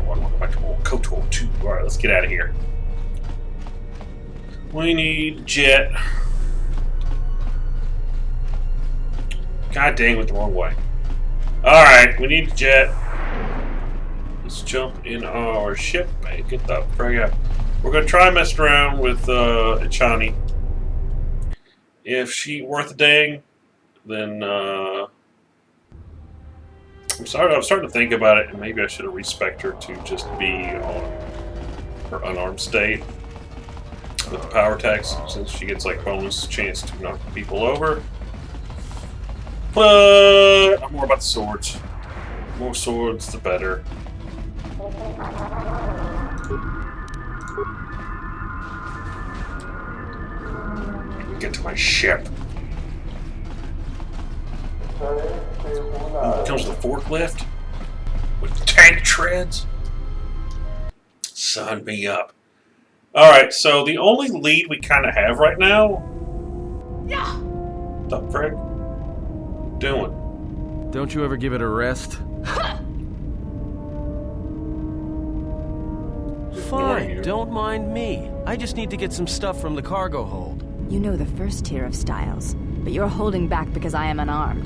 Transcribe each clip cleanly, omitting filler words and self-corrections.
want to go back to KOTOR2. Alright, let's get out of here. We need jet. God dang, went the wrong way. Alright, we need jet. Let's jump in our ship and get the frig out. We're going to try messing around with Ichani. If she worth a dang, then I'm starting to think about it, and maybe I should have respec'd her to just be on her unarmed state with the power attacks, since she gets like bonus chance to knock people over. But I'm more about the swords. The more swords, the better. Get to my ship. It comes with a forklift with tank treads. Sign me up. Alright, so the only lead we kind of have right now. Yeah. What the frick? Doing? Don't you ever give it a rest? Fine, don't mind me. I just need to get some stuff from the cargo hold. You know the first tier of styles, but you're holding back because I am unarmed.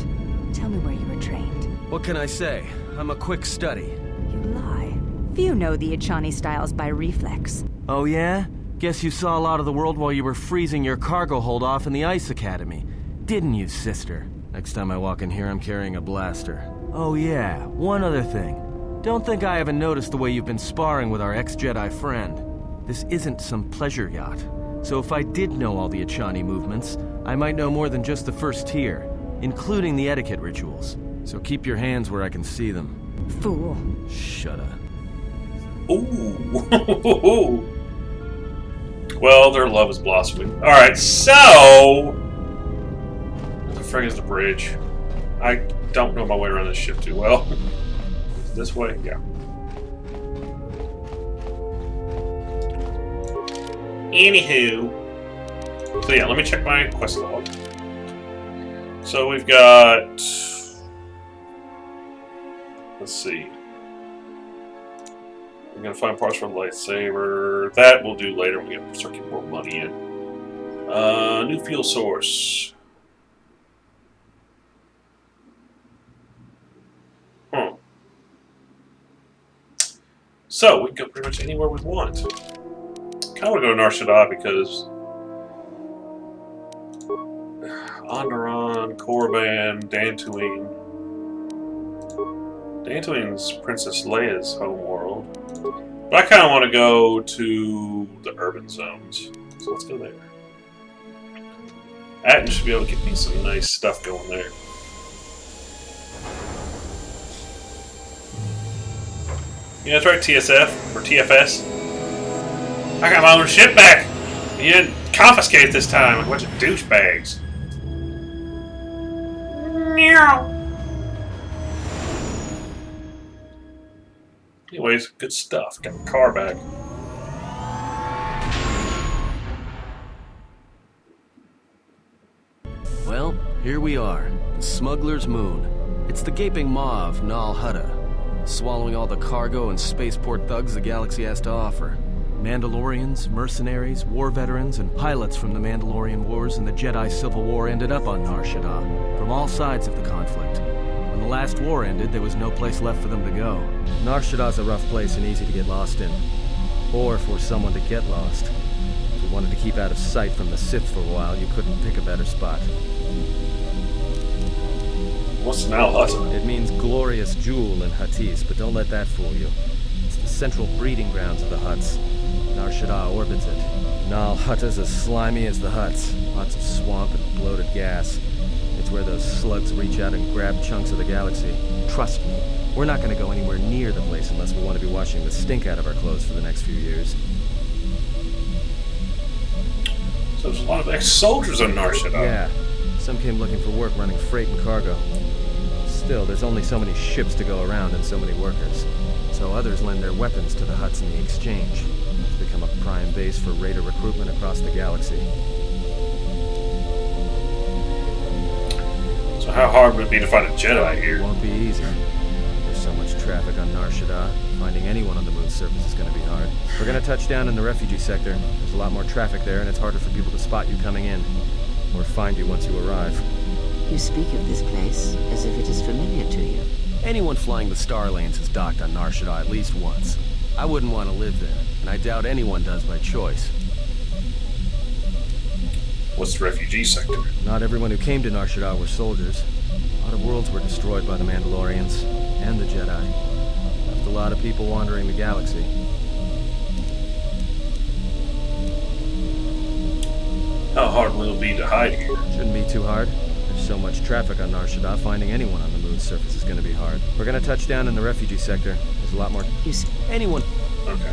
Tell me where you were trained. What can I say? I'm a quick study. You lie. Few know the Ichani styles by reflex. Oh yeah? Guess you saw a lot of the world while you were freezing your cargo hold off in the Ice Academy. Didn't you, sister? Next time I walk in here, I'm carrying a blaster. Oh yeah, one other thing. Don't think I haven't noticed the way you've been sparring with our ex-Jedi friend. This isn't some pleasure yacht. So if I did know all the Ichani movements, I might know more than just the first tier, including the etiquette rituals. So keep your hands where I can see them. Fool. Shadaa. Ooh. Well, their love is blossoming. Alright, so... What the frig is the bridge? I don't know my way around this ship too well. This way? Yeah. Anywho. So yeah, let me check my quest log. So we've got... Let's see. We're gonna find parts for the lightsaber. That we'll do later when we start getting more money in. New fuel source. So we can go pretty much anywhere we want. I want to go to Shadaa because Onderon, Korriban, Dantooine. Dantooine's Princess Leia's homeworld. But I kind of want to go to the urban zones. So let's go there. Atten should be able to get me some nice stuff going there. Yeah, that's right, TSF, or TFS. I got my own ship back! You didn't confiscate it this time, like a bunch of douchebags. Meow. Anyways, good stuff. Got my car back. Well, here we are. The Smuggler's Moon. It's the gaping maw of Nal Hutta, swallowing all the cargo and spaceport thugs the galaxy has to offer. Mandalorians, mercenaries, war veterans, and pilots from the Mandalorian Wars and the Jedi Civil War ended up on Nar Shaddaa, from all sides of the conflict. When the last war ended, there was no place left for them to go. Nar Shaddaa's a rough place and easy to get lost in. Or for someone to get lost. If you wanted to keep out of sight from the Sith for a while, you couldn't pick a better spot. What's Nal Hutta? It means glorious jewel in Huttese, but don't let that fool you. It's the central breeding grounds of the Hutts. Nar Shaddaa orbits it. Nal Hutta's as slimy as the Hutts. Lots of swamp and bloated gas. It's where those slugs reach out and grab chunks of the galaxy. Trust me, we're not going to go anywhere near the place unless we want to be washing the stink out of our clothes for the next few years. So there's a lot of ex-soldiers on Nar Shaddaa. Yeah. Some came looking for work running freight and cargo. Still, there's only so many ships to go around and so many workers. So others lend their weapons to the Hutts in the exchange. It's become a prime base for raider recruitment across the galaxy. So how hard would it be to find a Jedi here? It won't be easy. There's so much traffic on Nar Shaddaa. Finding anyone on the moon's surface is going to be hard. We're going to touch down in the refugee sector. There's a lot more traffic there, and it's harder for people to spot you coming in. Or find you once you arrive. You speak of this place as if it is familiar to you. Anyone flying the Star Lanes has docked on Nar Shaddaa at least once. I wouldn't want to live there, and I doubt anyone does by choice. What's the refugee sector? Not everyone who came to Nar Shaddaa were soldiers. A lot of worlds were destroyed by the Mandalorians and the Jedi. Left a lot of people wandering the galaxy. How hard will it be to hide here? Shouldn't be too hard. There's so much traffic on Nar Shaddaa, finding anyone on the moon's surface is going to be hard. We're going to touch down in the refugee sector. There's a lot more... Anyone... Okay.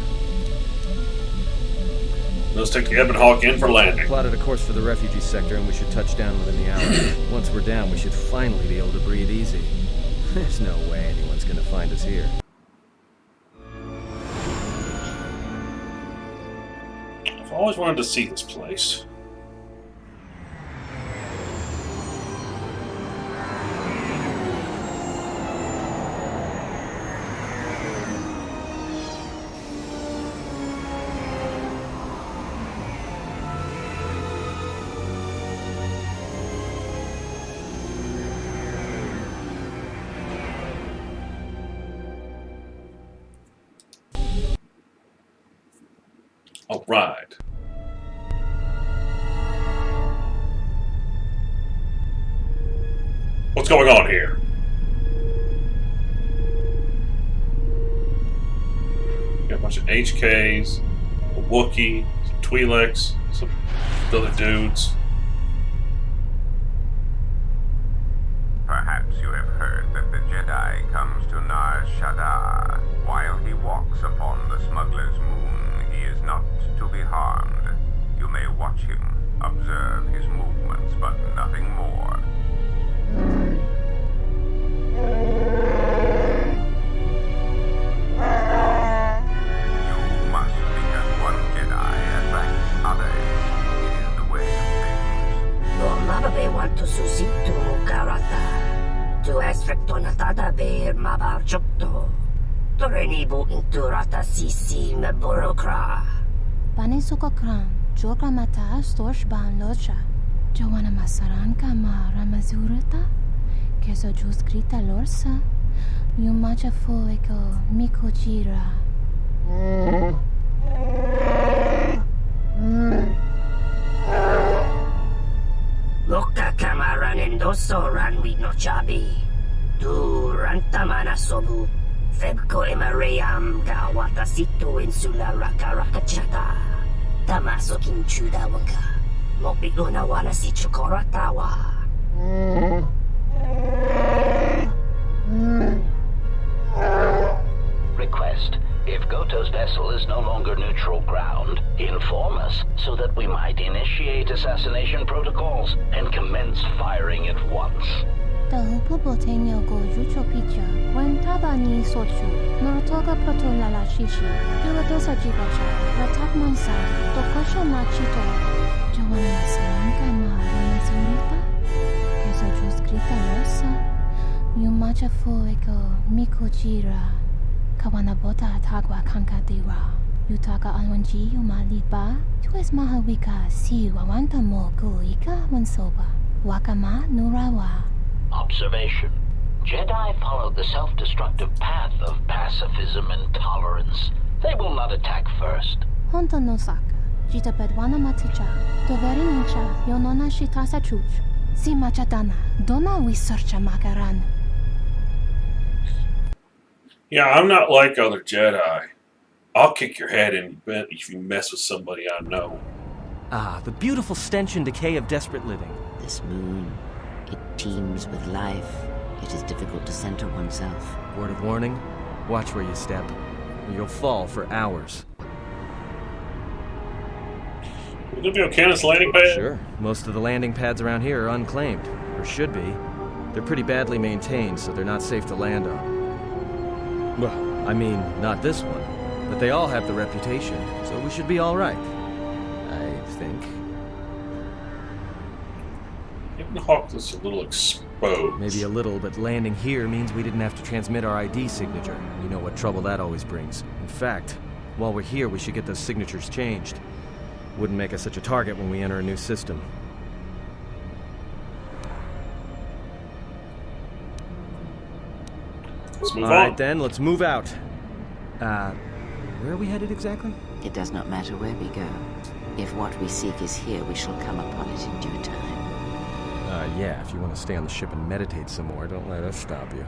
Let's take the Ebon Hawk in for landing. Plotted a course for the refugee sector, and we should touch down within the hour. Once we're down, we should finally be able to breathe easy. There's no way anyone's going to find us here. I've always wanted to see this place. All right. What's going on here? Got a bunch of HKs, a Wookiee, some Twi'leks, some other dudes. Perhaps you have heard that the Jedi comes to Nar Shaddaa. While he walks upon the smuggler's moon, he is not to be harmed. You may watch him, observe his movements, but nothing more. You must be as one Jedi attracts others. It is the way of things. Lo mababe want to susitu mukarata. Tu esrecto natada beer mabarchokto. Torenibu inturata sisi meborokra. Panisukakran, joka mata storch ban locha. Joana masaran kama ramazurata. Keso juskrita lorsa. Yumacha foeko mikojira. Loka kamaran endoso ranwi no chabi. Tu rantamana sobu. Febko emareyam gawata situ insula raka rakachata. Tamaso kinchuda wanga. Mopi una wala si chokoratawa. Request. If Goto's vessel is no longer neutral ground, inform us so that we might initiate assassination protocols and commence firing at once. Tahupo botenyo go jucho picha. Wentaba ni sochu. Norotoga protolala shishi. Piladosa jibacha. Ratak mansa. Tokosha nachito. Joana masaranka maharamazurita. Keso juskrita losa. Yumacha foeko mikojira. Kawanabota atagwa kankadira. Yutaka alwanji umaliba. Tues mahawika si wawanta mo guika wansoba. Wakama nurawa. Observation. Jedi follow the self-destructive path of pacifism and tolerance. They will not attack first. Honto no saka. Jita pedwana maticha. Toveri nincha yonona shitasa chuch. Si machadana. Dona we searcha makaran. Yeah, I'm not like other Jedi. I'll kick your head in if you mess with somebody I know. Ah, the beautiful stench and decay of desperate living. This moon, it teems with life. It is difficult to center oneself. Word of warning, watch where you step, or you'll fall for hours. Will there be a Canis landing pad? Sure. Most of the landing pads around here are unclaimed, or should be. They're pretty badly maintained, so they're not safe to land on. Well, I mean, not this one. But they all have the reputation, so we should be all right. I think. Yep, Hawk is a little exposed. Maybe a little, but landing here means we didn't have to transmit our ID signature. You know what trouble that always brings. In fact, while we're here, we should get those signatures changed. Wouldn't make us such a target when we enter a new system. Let's move All on. right, then, let's move out. Where are we headed exactly? It does not matter where we go. If what we seek is here, we shall come upon it in due time. Yeah, if you want to stay on the ship and meditate some more, don't let us stop you.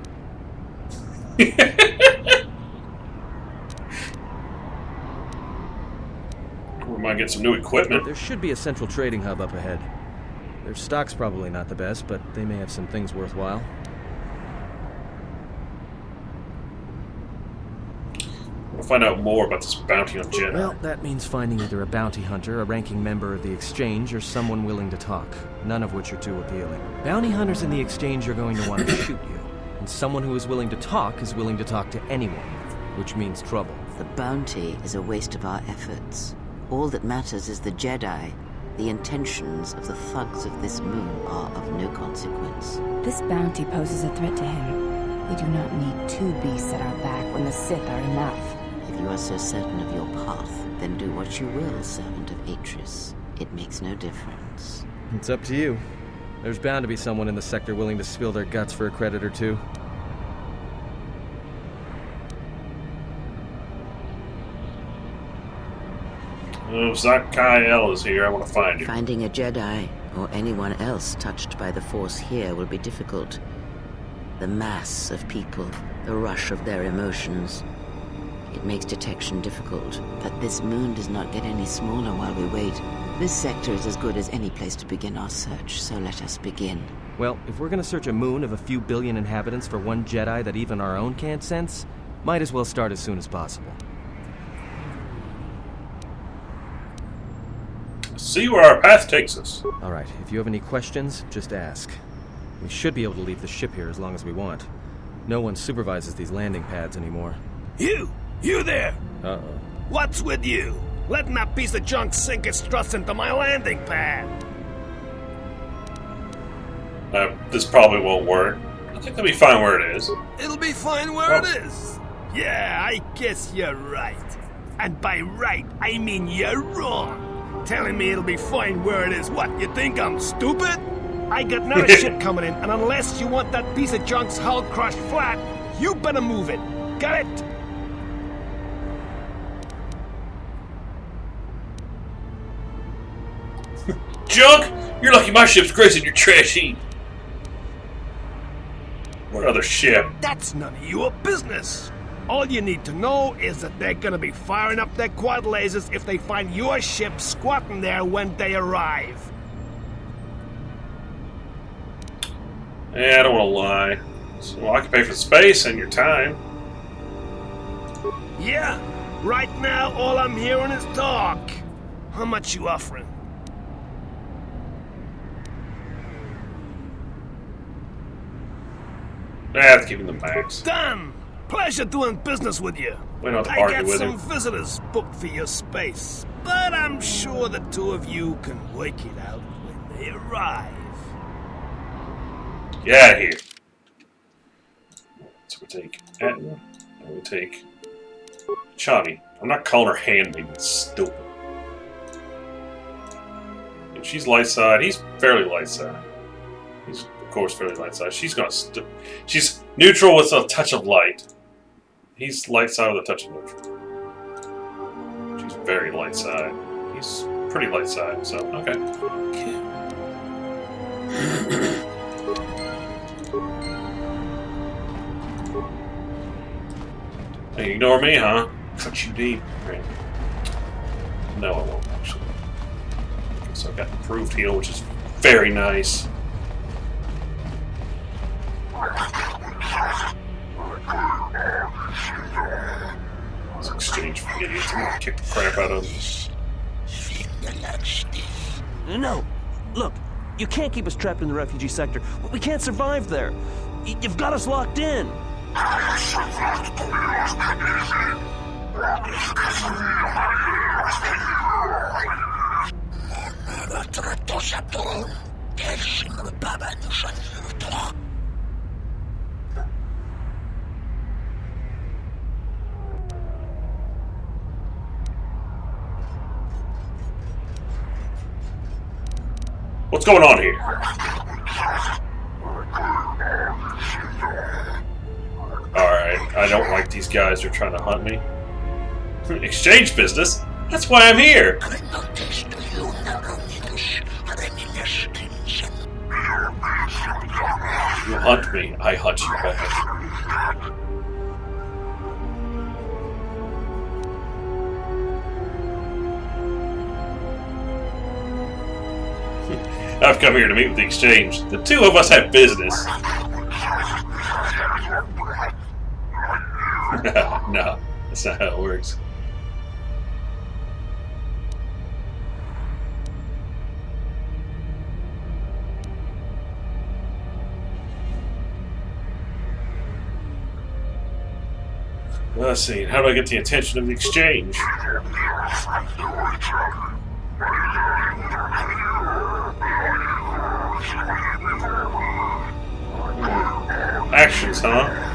We might get some new equipment. There should be a central trading hub up ahead. Their stock's probably not the best, but they may have some things worthwhile. We'll find out more about this bounty on Jedi. Well, that means finding either a bounty hunter, a ranking member of the Exchange, or someone willing to talk, none of which are too appealing. Bounty hunters in the Exchange are going to want to shoot you, and someone who is willing to talk to anyone, which means trouble. The bounty is a waste of our efforts. All that matters is the Jedi. The intentions of the thugs of this moon are of no consequence. This bounty poses a threat to him. We do not need two beasts at our back when the Sith are enough. If you are so certain of your path, then do what you will, servant of Atris. It makes no difference. It's up to you. There's bound to be someone in the sector willing to spill their guts for a credit or two. Oh, Zakael is here. I want to find you. Finding a Jedi, or anyone else touched by the Force here, will be difficult. The mass of people, the rush of their emotions. It makes detection difficult, but this moon does not get any smaller while we wait. This sector is as good as any place to begin our search, so let us begin. Well, if we're gonna search a moon of a few billion inhabitants for one Jedi that even our own can't sense, might as well start as soon as possible. See where our path takes us. Alright, if you have any questions, just ask. We should be able to leave the ship here as long as we want. No one supervises these landing pads anymore. You there! Uh-oh. What's with you? Letting that piece of junk sink its struts into my landing pad! This probably won't work. I think it'll be fine where it is. It'll be fine where it is. Yeah, I guess you're right. And by right, I mean you're wrong. Telling me it'll be fine where it is. What, you think I'm stupid? I got another ship coming in, and unless you want that piece of junk's hull crushed flat, you better move it. Got it? Junk? You're lucky my ship's grazing your trash heap. What other ship? That's none of your business. All you need to know is that they're gonna be firing up their quad lasers if they find your ship squatting there when they arrive. Yeah, I don't want to lie. So I can pay for the space and your time. Yeah, right now all I'm hearing is talk. How much you offering? That's giving the max. Done! Pleasure doing business with you. We don't have to I argue got with some him. visitors booked for your space, but I'm sure the two of you can work it out when they arrive. Get out of here. So we take Atna, and we take Chani. I'm not calling her handmaiden. It's stupid. And she's light side. He's fairly light side. He's of course fairly light side. She's gonna. She's neutral with a touch of light. He's light side with a touch of neutral. She's very light side. He's pretty light side. So okay. Hey, ignore me, huh? Cut you deep. Right. No, I won't actually. Okay, so I've got improved heal, which is very nice. Let's exchange for idiots. I'm gonna kick the crap out of them. No, look, you can't keep us trapped in the refugee sector. We can't survive there. You've got us locked in. What's going on here? Alright, I don't like these guys. They're trying to hunt me. Exchange business? That's why I'm here! You hunt me, I hunt you back. I've come here to meet with the exchange. The two of us have business. No, that's not how it works. Let's see, how do I get the attention of the exchange? Actions, huh?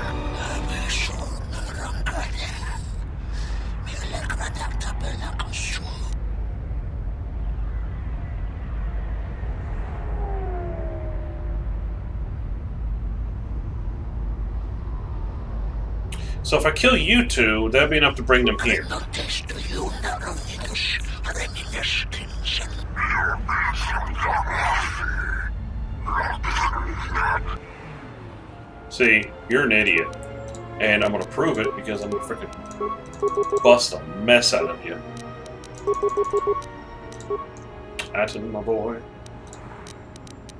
So if I kill you two, that'd be enough to bring them here. See, you're an idiot. And I'm gonna prove it because I'm gonna freaking bust a mess out of you. Atten, my boy.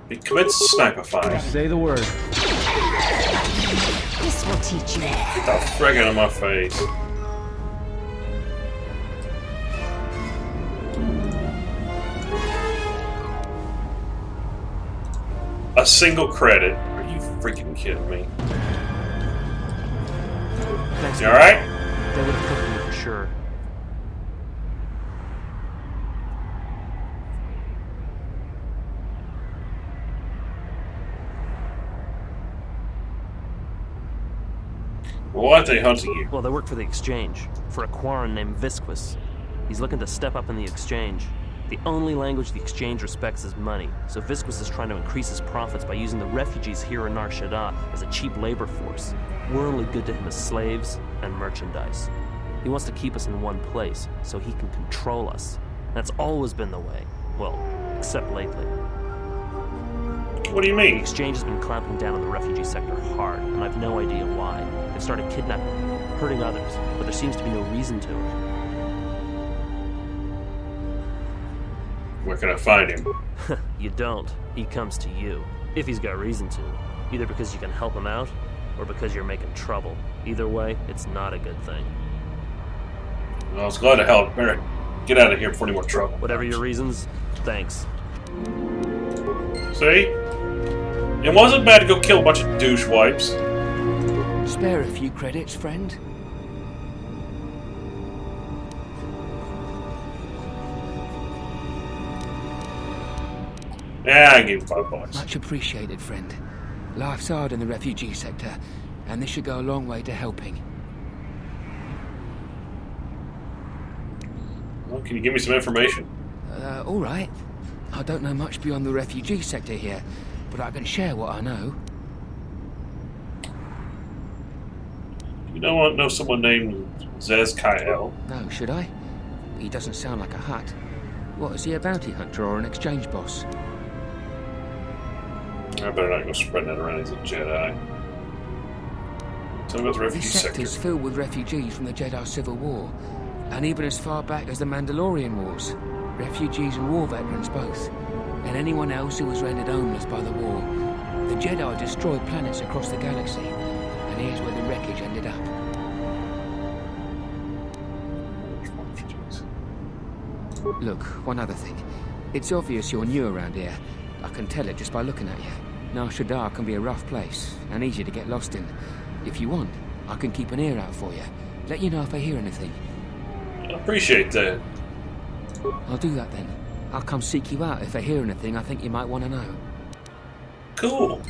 He commits sniper fire. Say the word. This will teach you. Get the frick out of my face. A single credit. Are you freaking kidding me? Thanks. You alright? They would have cooked me for sure. Why are they hunting you? Well, they work for the exchange, for a Quarren named Visquis. He's looking to step up in the exchange. The only language the exchange respects is money, so Visquis is trying to increase his profits by using the refugees here in Nar Shadaa as a cheap labor force. We're only good to him as slaves and merchandise. He wants to keep us in one place, so he can control us. That's always been the way. Well, except lately. What do you mean? The exchange has been clamping down on the refugee sector hard, and I've no idea why. They've started kidnapping people, hurting others, but there seems to be no reason to it. Where can I find him? You don't. He comes to you. If he's got reason to. Either because you can help him out, or because you're making trouble. Either way, it's not a good thing. Well, I was glad to help. Better get out of here before any more trouble. Whatever your reasons, thanks. See? It wasn't bad to go kill a bunch of douche wipes. Spare a few credits, friend. Yeah, I gave him $5. Much appreciated, friend. Life's hard in the refugee sector, and this should go a long way to helping. Well, can you give me some information? All right. I don't know much beyond the refugee sector here, but I can share what I know. You know someone named Zez Kyle? No, should I? He doesn't sound like a Hutt. What, is he a bounty hunter or an exchange boss? I better not go spreading that around. He's a Jedi. Tell me about the refugee This sector. sector's filled with refugees from the Jedi Civil War, and even as far back as the Mandalorian Wars. Refugees and war veterans both, and anyone else who was rendered homeless by the war. The Jedi destroyed planets across the galaxy, and here's where the wreckage ended up. Look, one other thing. It's obvious you're new around here. I can tell it just by looking at you. Nar Shadaa can be a rough place, and easy to get lost in. If you want, I can keep an ear out for you. Let you know if I hear anything. I appreciate that. I'll do that then. I'll come seek you out if I hear anything I think you might want to know. Cool.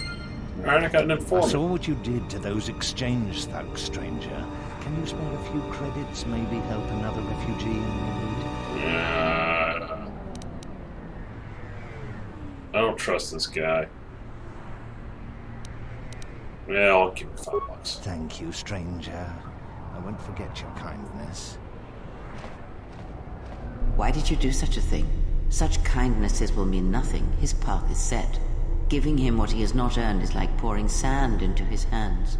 Alright, I got an I informant. saw what you did to those exchange thugs, stranger. Can you spare a few credits, maybe help another refugee in need? I don't trust this guy. Yeah, I'll give him $5. Thank you, stranger. I won't forget your kindness. Why did you do such a thing? Such kindnesses will mean nothing. His path is set. Giving him what he has not earned is like pouring sand into his hands.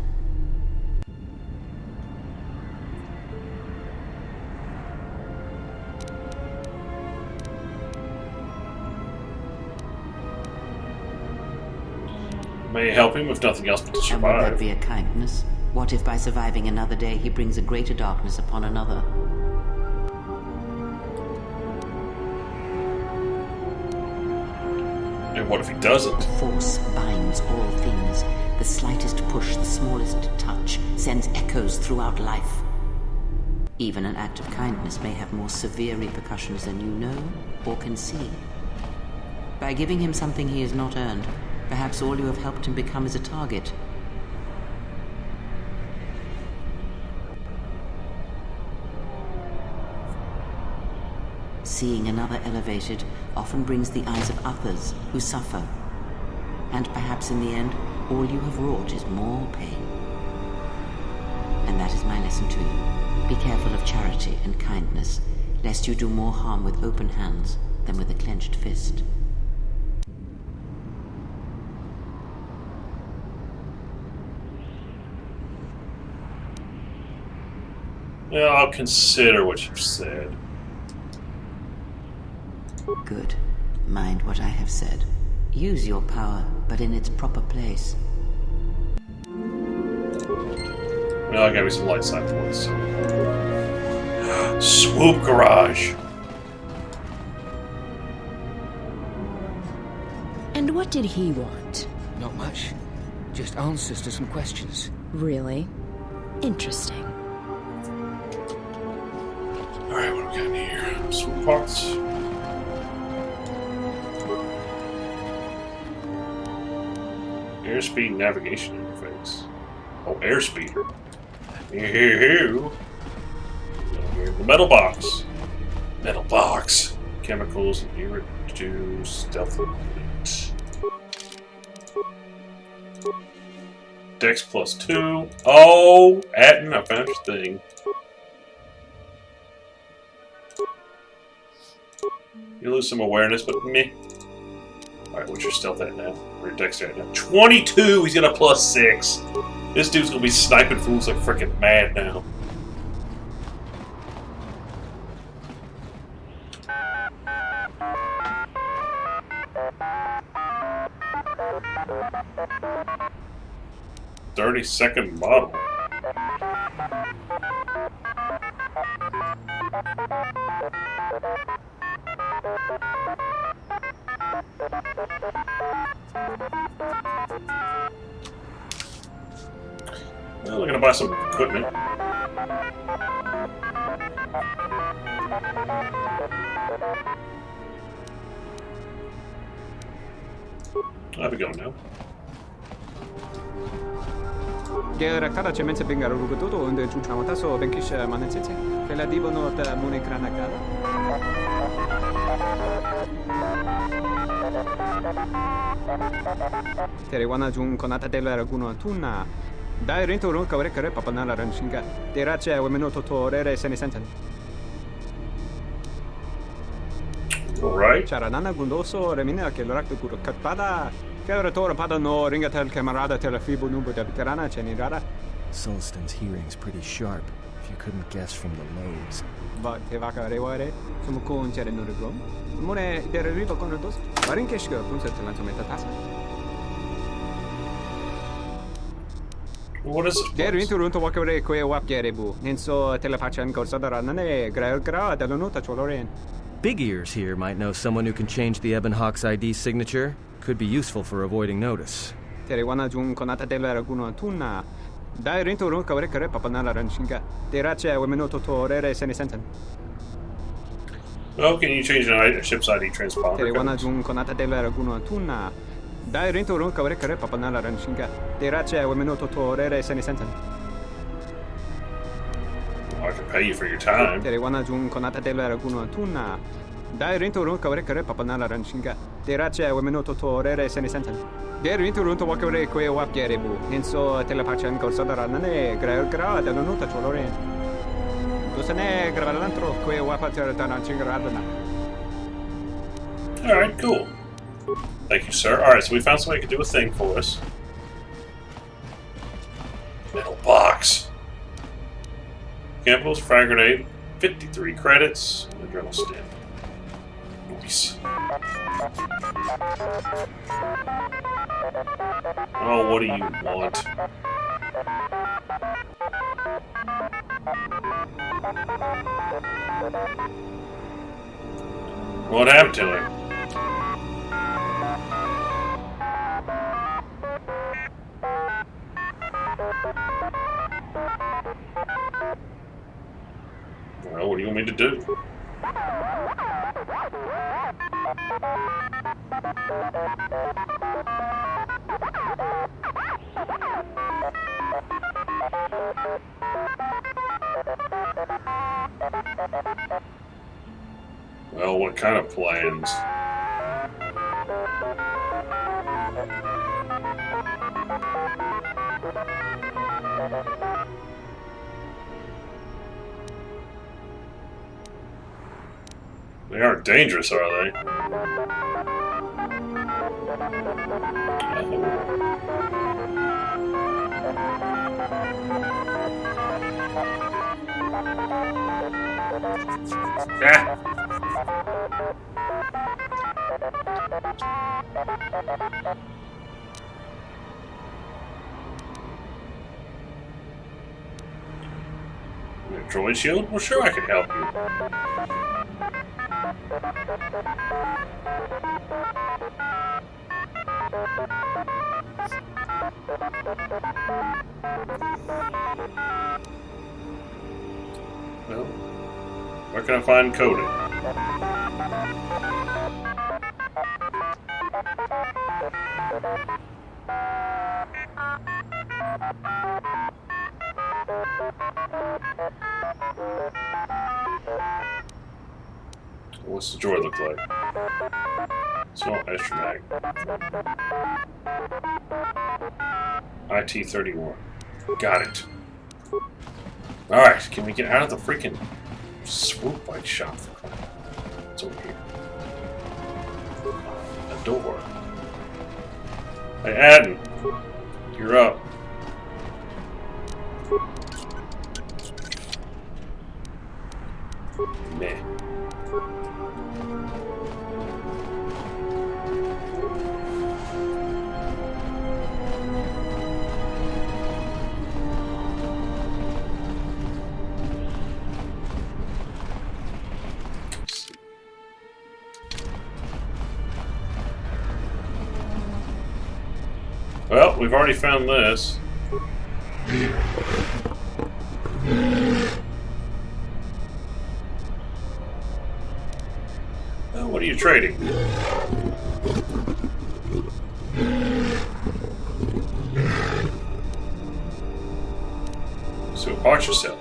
May help him if nothing else but to And would that survive. be a kindness? What if by surviving another day he brings a greater darkness upon another? And what if he doesn't? Force binds all things. The slightest push, the smallest touch, sends echoes throughout life. Even an act of kindness may have more severe repercussions than you know or can see. By giving him something he has not earned, perhaps all you have helped him become is a target. Seeing another elevated often brings the eyes of others who suffer. And perhaps in the end, all you have wrought is more pain. And that is my lesson to you. Be careful of charity and kindness, lest you do more harm with open hands than with a clenched fist. Yeah, I'll consider what you've said. Good. Mind what I have said. Use your power, but in its proper place. Well, I got me some light side points. So. Swoop garage. And what did he want? Not much. Just answers to some questions. Really? Interesting. Alright, what do we got in here? Swoop parts. Airspeed navigation interface. Oh, airspeeder. Here. The metal box. Metal box. Chemicals and reduce stealth movement. Dex +2. Oh, Atten, I found your thing. You lose some awareness, but meh. Alright, what's your stealth at now? Or your dex at now? 22! He's got a +6! This dude's gonna be sniping fools like freaking mad now. "30-second model." Well, we're gonna buy some equipment. I'll be going now. Kada cemente bengar rugototo unde chuchama taso benkish manetsetse. Fela dibono ta mune kranakala. Terewana jun konata della raguno tunna. Dai rento ron kawre kare papanala ranshinga. Terache wemenoto torere senesentan. Right. Charanana gundoso remina che l'orakto kuro katpada. Tora pada no ringatel camarada telefibo nubo de veterana cenirara. Sullistan's hearing's pretty sharp, if you couldn't guess from the lobes. But evaka reware, sumukun chere no regrom. Mone der riva con dos. Varinkeshka punset lanzamenta tasa. What is it? Der into runto wakare kwe wap gerebu. Nenso telepachan corsadara nane gra delonota choloren. Big Ears here might know someone who can change the Ebon Hawk's ID signature. Could be useful for avoiding notice. Terewana jun konata della raguno tunna. Dai rento ron kawre kare papanala ranshinga. Terache wemenoto torere senesentan. Oh, can you change a ship's ID transponder? Terewana codes? jun konata della raguno tunna. Dai rinturun kawre kare papanala ranshinga. Derache wemenoto torere senisentan. I can pay you for your time. Tere wana jun konata della raguno tuna. Dai rinturun kawre kare papanala ranshinga. Derache wemenoto torere senisentan. Der rinturun to wakare kwe wapgerebu. Inso telepachan korsodara nane gra da nota choloren. Dosane gravalantro kwe wapater dananchinga radana. Alright, cool. Thank you, sir. Alright, so we found somebody who could do a thing for us. Metal box. Campbell's frag grenade. 53 credits. And adrenal stim. Nice. Oh, what do you want? What happened to him? Well, what do you want me to do? Well, what kind of plans? They aren't dangerous, are they? Yeah. Droid shield? Well, sure, I can help you. Well, where can I find coding? What's the droid look like? Small astromag. IT-31. Got it. Alright, can we get out of the freaking swoop bike shop? It's over here. A door. Hey, Adden. You're up. Meh. Well, we've already found this. Well, what are you trading? So, parts yourself.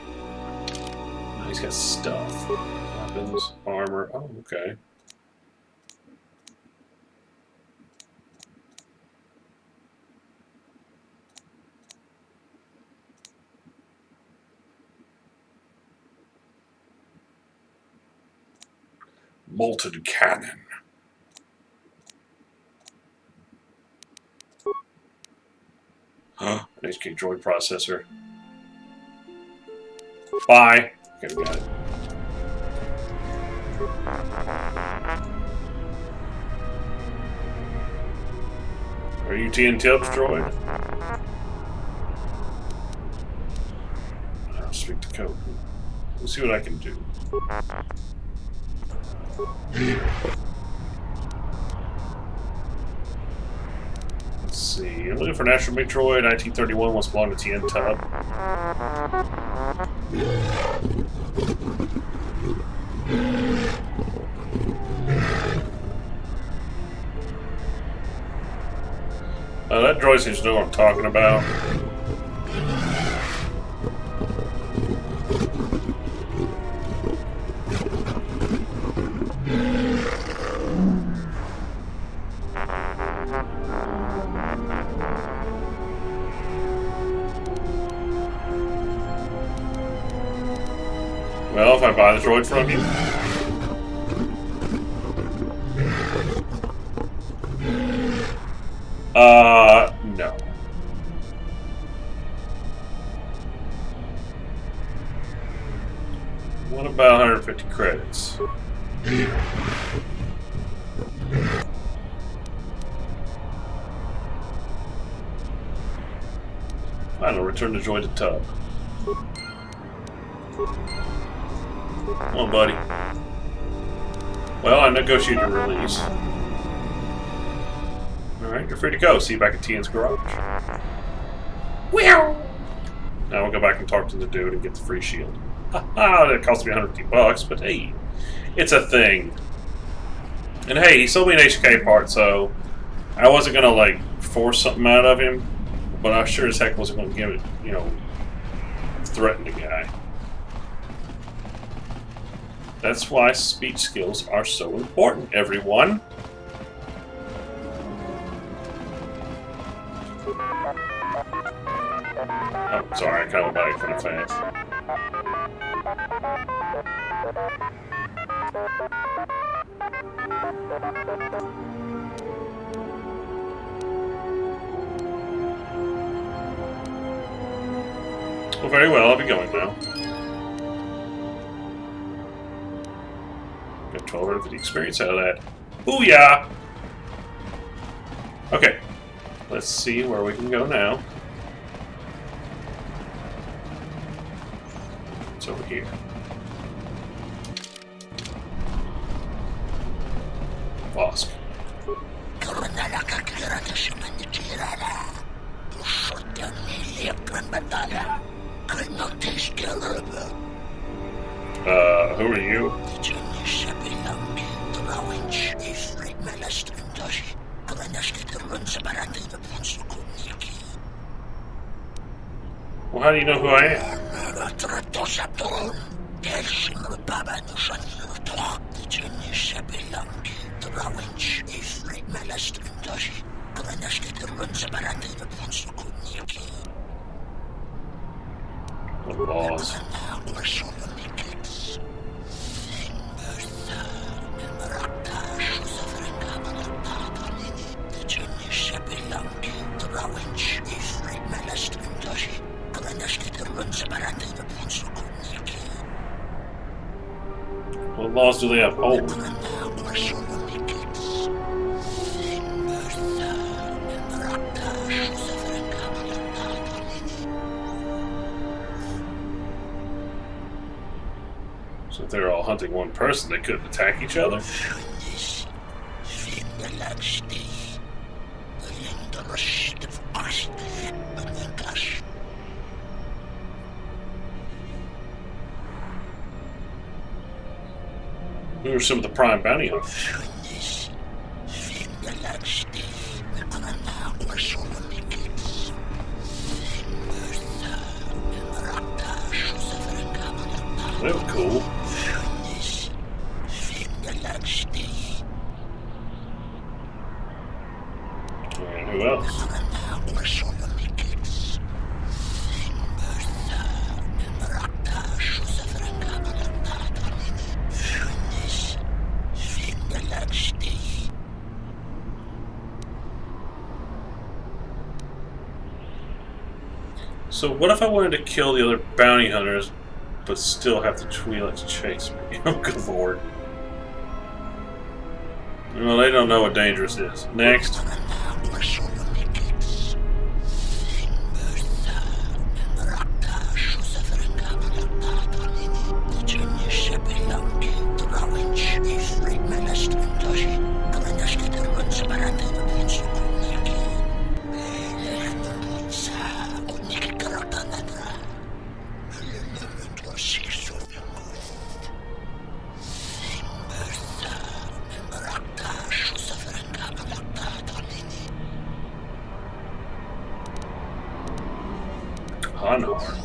Oh, he's got stuff. Weapons, armor. Oh, okay. Molten cannon. Huh? An HK droid processor. Bye. Okay, we got it. Are you T and Tips, droid? I'll speak to code. Let's see what I can do. Let's see. I'm looking for an astromech droid. IT-31 wants to belong to TN Tub. nobody seems to know what I'm talking about. Well, if I buy the droid from you. No. What about 150 credits? Fine, I'll return the droid to Tub. Come on, buddy. Well, I negotiated your release. Alright, you're free to go. See you back at Tian's garage. Now we'll go back and talk to the dude and get the free shield. Haha, that cost me $150, but hey, it's a thing. And hey, he sold me an HK part, so I wasn't gonna like force something out of him, but I sure as heck wasn't gonna give it, you know, threaten the guy. That's why speech skills are so important, everyone. Oh, sorry, I kind of went by kind of fast. Well, very well, I'll be going now. Got 1250 experience out of that. Booyah! Okay, let's see where we can go now. It's over here. Vosk. Who are you? Well, how do you know who I am? The laws. What laws do they uphold? So if they're all hunting one person, they couldn't attack each other? Who are some of the prime bounty hunters? They were cool. And who else? So what if I wanted to kill the other bounty hunters, but still have the Twi'leks chase me? Oh, good lord. Well, they don't know what dangerous is. Next. Anar.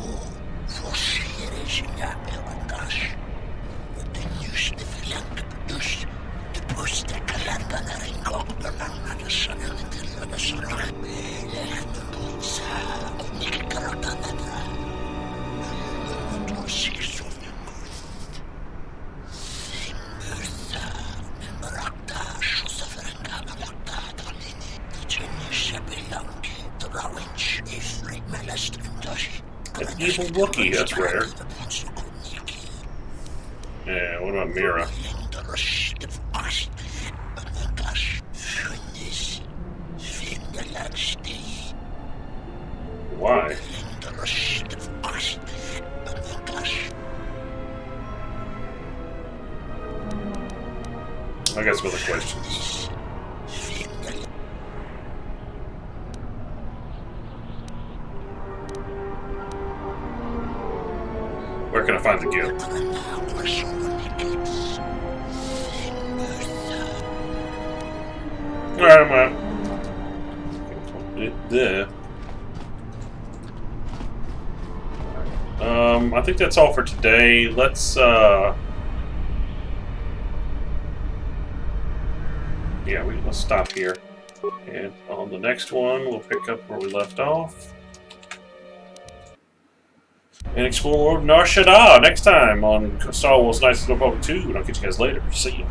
An evil Wookiee, that's rare. Yeah, what about Mira? Why? I got some other questions. Where can I find the guild? Alright, I'm out. There. I think that's all for today. Let's, yeah, let's stop here. And on the next one, we'll pick up where we left off. And explore Nar Shaddaa next time on Star Wars Knights of the Republic 2. And I'll catch you guys later. See ya.